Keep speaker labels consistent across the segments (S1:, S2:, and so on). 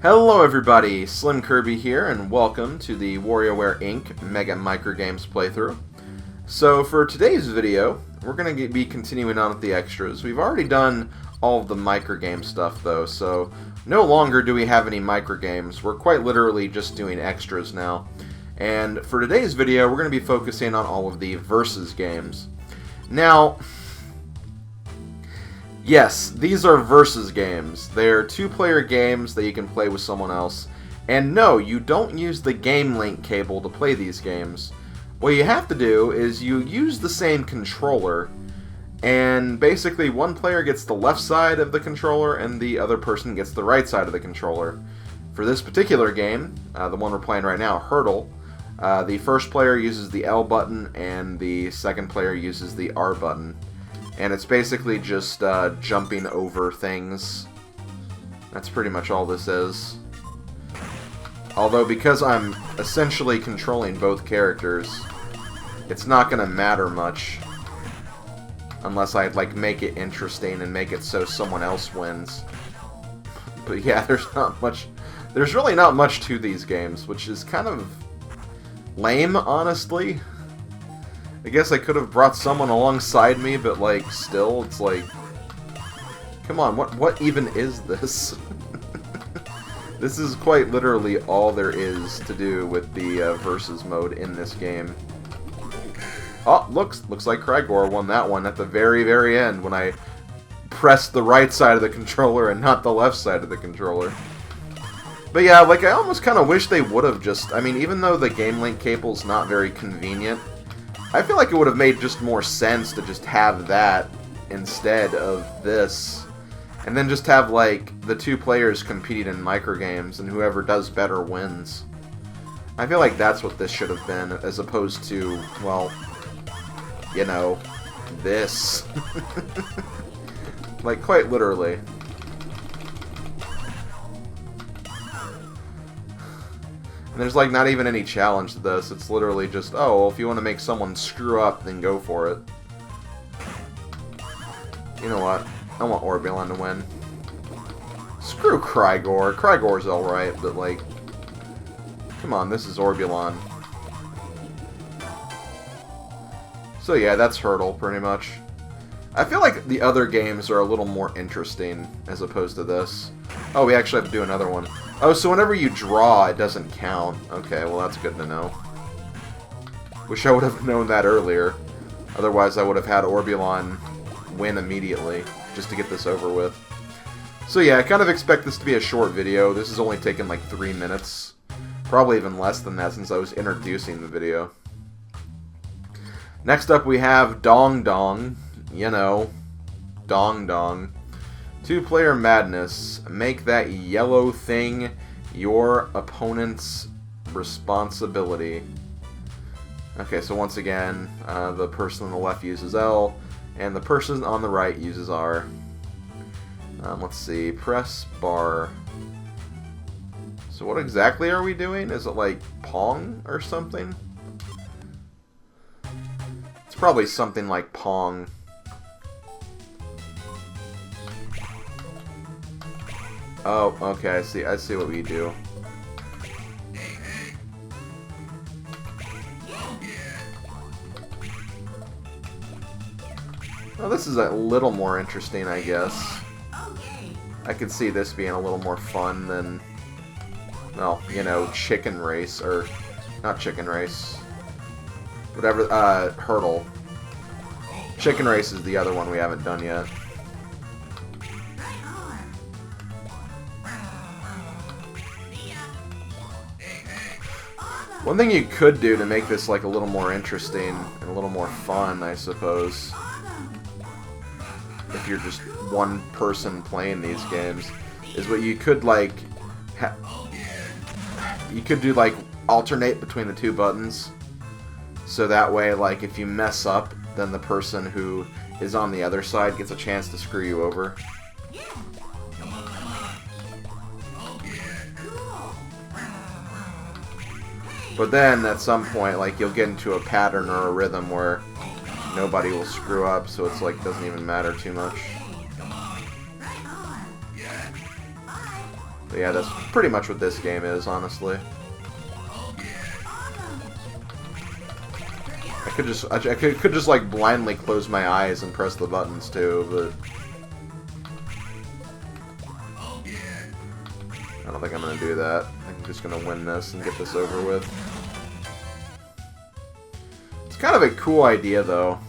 S1: Hello everybody, SlimKirby here, and welcome to the Wario Ware Inc. Mega Microgames playthrough. So for today's video, we're going to be continuing on with the extras. We've already done all of the microgame stuff though, so no longer do we have any microgames. We're quite literally just doing extras now. And for today's video, we're going to be focusing on all of the versus games. Now, yes, these are versus games. They're two-player games that you can play with someone else. And no, you don't use the Game Link cable to play these games. What you have to do is you use the same controller, and basically one player gets the left side of the controller and the other person gets the right side of the controller. For this particular game, the one we're playing right now, Hurdle, the first player uses the L button and the second player uses the R button. And it's basically just jumping over things. That's pretty much all this is. Although, because I'm essentially controlling both characters, it's not going to matter much. Unless I like make it interesting and make it so someone else wins. But yeah, there's not much. There's really not much to these games, which is kind of lame, honestly. I guess I could have brought someone alongside me, but like, still, it's like, come on, what even is this? This is quite literally all there is to do with the versus mode in this game. Oh, looks like Krygor won that one at the very, very end when I pressed the right side of the controller and not the left side of the controller. But yeah, like, I almost kind of wish they would have just, I mean, even though the Game Link cable's not very convenient, I feel like it would have made just more sense to just have that instead of this. And then just have, like, the two players compete in microgames, and whoever does better wins. I feel like that's what this should have been, as opposed to, well, you know, this. Like, quite literally. And there's like not even any challenge to this. It's literally just, oh, well, if you want to make someone screw up, then go for it. You know what? I want Orbulon to win. Screw Krygor. Krygor's alright, but like, come on, this is Orbulon. So yeah, that's Hurdle, pretty much. I feel like the other games are a little more interesting as opposed to this. Oh, we actually have to do another one. Oh, so whenever you draw, it doesn't count. Okay, well that's good to know. Wish I would have known that earlier. Otherwise, I would have had Orbulon win immediately, just to get this over with. So yeah, I kind of expect this to be a short video. This has only taken like 3 minutes. Probably even less than that since I was introducing the video. Next up we have Dong Dong. You know, Dong Dong. Two-player madness. Make that yellow thing your opponent's responsibility. Okay, so once again, the person on the left uses L, and the person on the right uses R. Let's see, press bar. So what exactly are we doing? Is it like Pong or something? It's probably something like Pong. Oh, okay, I see what we do. Well, this is a little more interesting, I guess. I could see this being a little more fun than, well, you know, Chicken Race, or, not Chicken Race. Whatever, Hurdle. Chicken Race is the other one we haven't done yet. One thing you could do to make this like a little more interesting and a little more fun, I suppose, if you're just one person playing these games, is what you could like, you could do like alternate between the two buttons, so that way like if you mess up, then the person who is on the other side gets a chance to screw you over. But then, at some point, like, you'll get into a pattern or a rhythm where nobody will screw up, so it's like, doesn't even matter too much. But yeah, that's pretty much what this game is, honestly. I could just like blindly close my eyes and press the buttons too, but I don't think I'm gonna do that. I'm just gonna win this and get this over with. It's kind of a cool idea, though.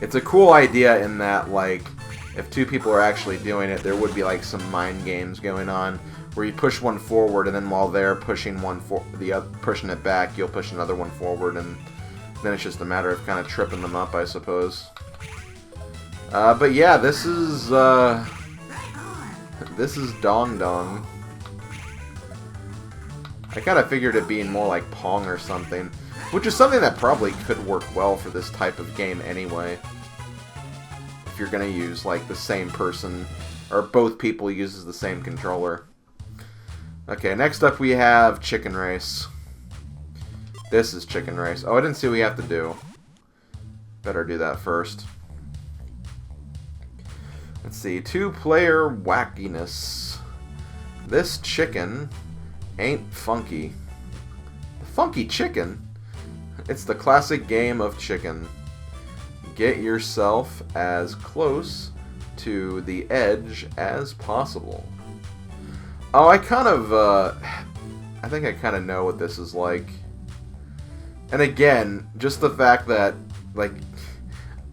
S1: It's a cool idea in that, like, if two people are actually doing it, there would be like some mind games going on, where you push one forward, and then while they're pushing pushing it back, you'll push another one forward, and then it's just a matter of kind of tripping them up, I suppose. But yeah, this is Dong Dong. I kind of figured it being more like Pong or something, which is something that probably could work well for this type of game anyway. If you're gonna use like the same person, or both people uses the same controller. Okay, next up we have Chicken Race. This is Chicken Race. Oh, I didn't see what we have to do. Better do that first. Let's see, 2-player wackiness. This chicken ain't funky. The funky chicken? It's the classic game of chicken. Get yourself as close to the edge as possible. Oh, I kind of, I think I kind of know what this is like. And again, just the fact that, like,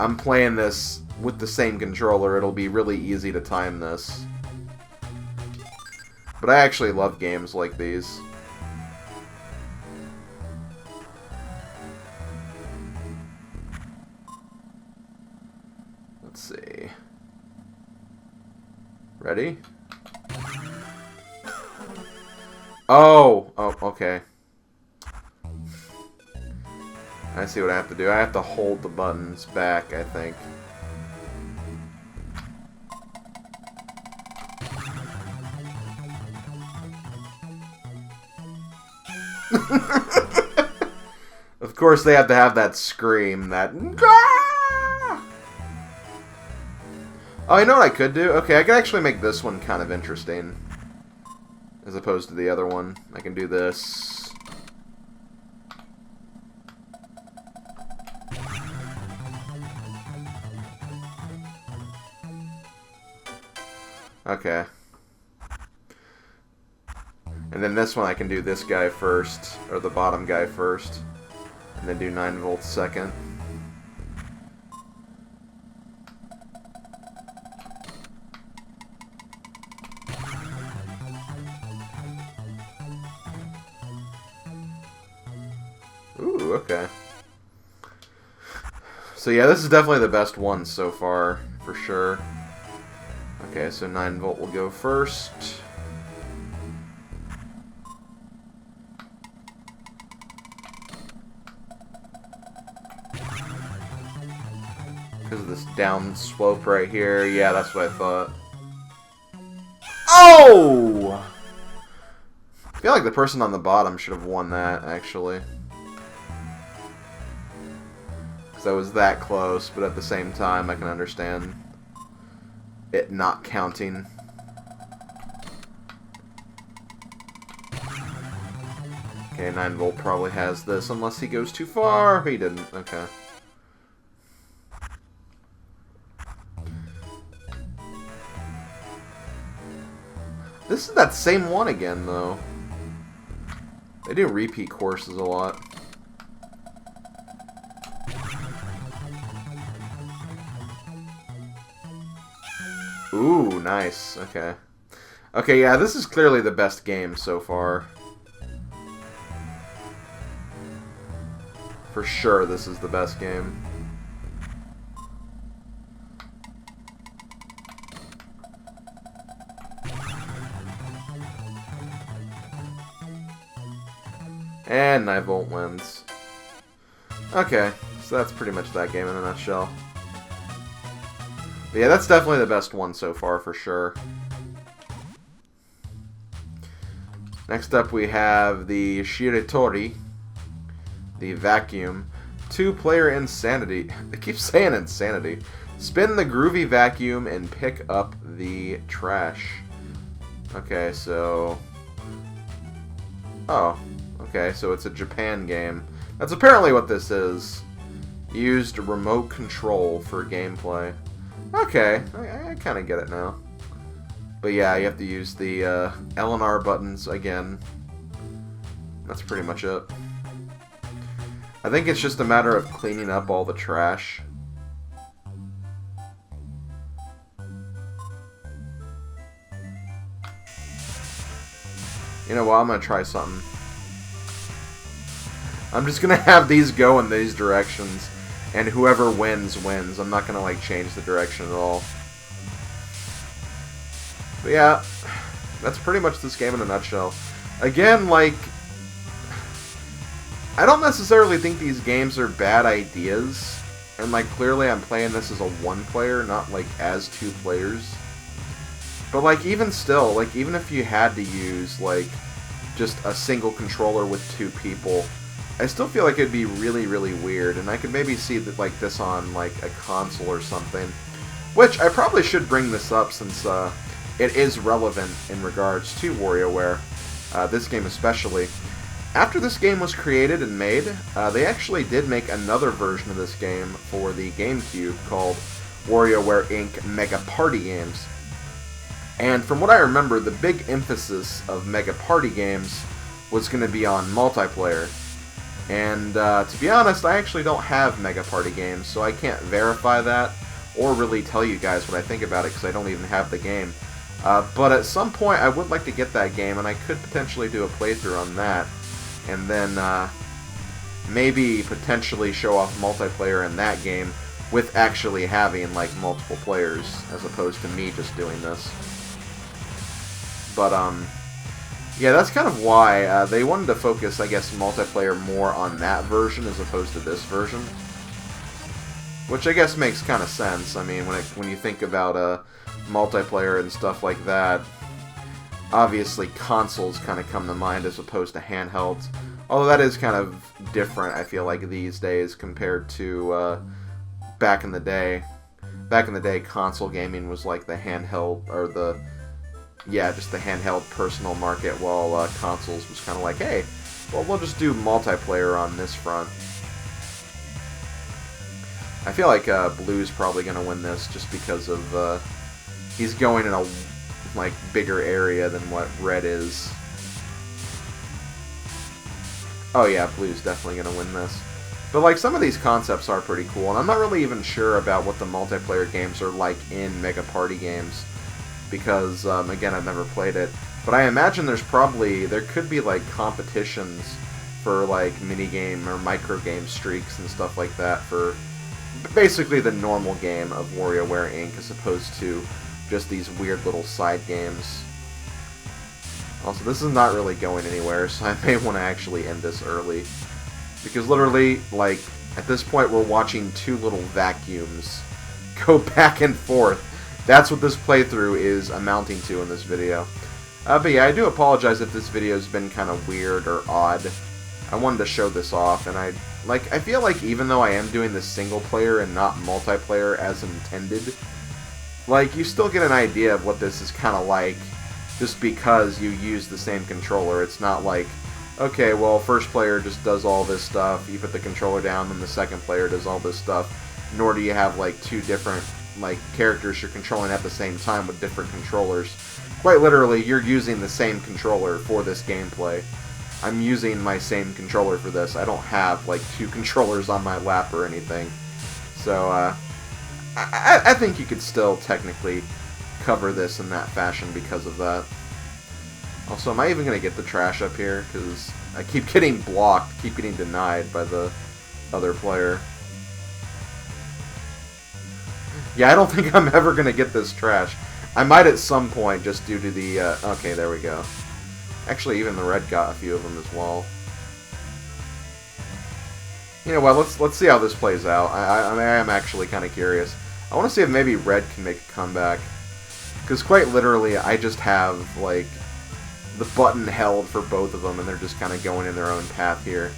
S1: I'm playing this with the same controller, it'll be really easy to time this. But I actually love games like these. Let's see. Ready? Oh, okay. I see what I have to do. I have to hold the buttons back, I think. Of course they have to have that scream, that... Oh, you know what I could do? Okay, I could actually make this one kind of interesting. As opposed to the other one. I can do this. Okay. And then this one I can do this guy first, or the bottom guy first, and then do 9 volts second. Ooh, okay. So yeah, this is definitely the best one so far, for sure. Okay, so 9 volt will go first. Because of this down slope right here. Yeah, that's what I thought. Oh! I feel like the person on the bottom should have won that, actually. Because I was that close, but at the same time, I can understand it not counting. Okay, 9 volt probably has this, unless he goes too far. He didn't. Okay. This is that same one again, though. They do repeat courses a lot. Ooh, nice. Okay. Okay, yeah, this is clearly the best game so far. For sure, this is the best game. And 9 volt wins. Okay, so that's pretty much that game in a nutshell. But yeah, that's definitely the best one so far, for sure. Next up we have the Shiratori, the vacuum. 2-player insanity. They keep saying insanity. Spin the groovy vacuum and pick up the trash. Okay, so... Oh, okay, so it's a Japan game. That's apparently what this is. Used remote control for gameplay. Okay, I kind of get it now. But yeah, you have to use the L and R buttons again. That's pretty much it. I think it's just a matter of cleaning up all the trash. You know what, I'm going to try something. I'm just going to have these go in these directions, and whoever wins, wins. I'm not going to, like, change the direction at all. But yeah, that's pretty much this game in a nutshell. Again, like, I don't necessarily think these games are bad ideas. And, like, clearly I'm playing this as a one-player, not, like, as two players. But, like, even still, like, even if you had to use, like, just a single controller with two people, I still feel like it'd be really, really weird. And I could maybe see that, like, this on, like, a console or something. Which, I probably should bring this up since, it is relevant in regards to WarioWare, this game especially. After this game was created and made, they actually did make another version of this game for the GameCube called WarioWare Inc. Mega Party Games. And from what I remember, the big emphasis of Mega Party Games was going to be on multiplayer. And to be honest, I actually don't have Mega Party Games, so I can't verify that or really tell you guys what I think about it because I don't even have the game. But at some point, I would like to get that game, and I could potentially do a playthrough on that. And then maybe potentially show off multiplayer in that game with actually having like multiple players as opposed to me just doing this. But yeah, that's kind of why they wanted to focus, I guess, multiplayer more on that version as opposed to this version. Which I guess makes kind of sense. I mean, when you think about multiplayer and stuff like that, obviously consoles kind of come to mind as opposed to handhelds. Although that is kind of different, I feel like, these days compared to back in the day. Back in the day, console gaming was like the handheld, or the, yeah, just the handheld personal market, while consoles was kind of like, hey, well, we'll just do multiplayer on this front. I feel like Blue's probably going to win this just because of, he's going in a like bigger area than what Red is. Oh yeah, Blue's definitely gonna win this. But like some of these concepts are pretty cool, and I'm not really even sure about what the multiplayer games are like in Mega Party Games because again, I've never played it. But I imagine there could be like competitions for like minigame or microgame streaks and stuff like that for basically the normal game of WarioWare Inc. as opposed to just these weird little side games. Also, this is not really going anywhere, so I may want to actually end this early. Because literally, like, at this point we're watching two little vacuums go back and forth. That's what this playthrough is amounting to in this video. But yeah, I do apologize if this video's been kind of weird or odd. I wanted to show this off, and I feel like even though I am doing this single player and not multiplayer as intended, like, you still get an idea of what this is kind of like just because you use the same controller. It's not like, okay, well, first player just does all this stuff, you put the controller down, then the second player does all this stuff, nor do you have, like, two different, like, characters you're controlling at the same time with different controllers. Quite literally, you're using the same controller for this gameplay. I'm using my same controller for this. I don't have, like, two controllers on my lap or anything. So, I think you could still technically cover this in that fashion because of that. Also, am I even going to get the trash up here? Because I keep getting blocked, keep getting denied by the other player. Yeah, I don't think I'm ever going to get this trash. I might at some point just due to the... okay, there we go. Actually, even the red got a few of them as well. You know what, let's see how this plays out. I am actually kind of curious. I want to see if maybe red can make a comeback. Because quite literally, I just have, like, the button held for both of them, and they're just kind of going in their own path here.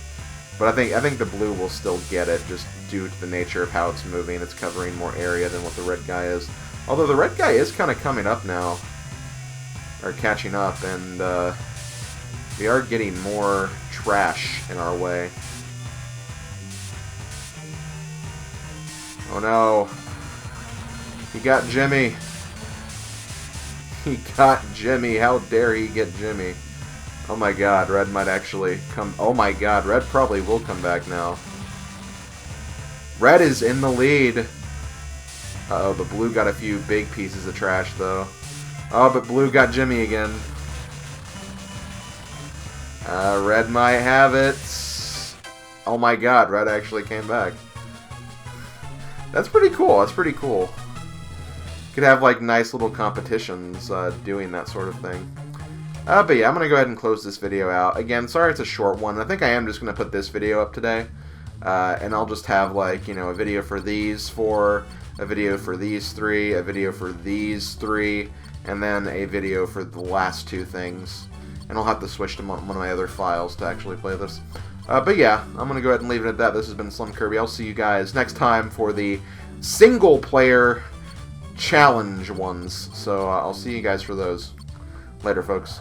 S1: But I think the blue will still get it, just due to the nature of how it's moving. It's covering more area than what the red guy is. Although the red guy is kind of coming up now. Or catching up, and we are getting more trash in our way. Oh no. He got Jimmy. He got Jimmy. How dare he get Jimmy? Oh my god, red might actually come... Oh my god, red probably will come back now. Red is in the lead. Uh-oh, the blue got a few big pieces of trash, though. Oh, but blue got Jimmy again. Red might have it. Oh my god, red actually came back. That's pretty cool. That's pretty cool. Could have, like, nice little competitions doing that sort of thing. But yeah, I'm going to go ahead and close this video out. Again, sorry it's a short one. I think I am just going to put this video up today. And I'll just have, like, you know, a video for these four, a video for these three, a video for these three, and then a video for the last two things. And I'll have to switch to one of my other files to actually play this. But yeah, I'm going to go ahead and leave it at that. This has been SlimKirby. I'll see you guys next time for the single-player challenge ones. So I'll see you guys for those. Later, folks.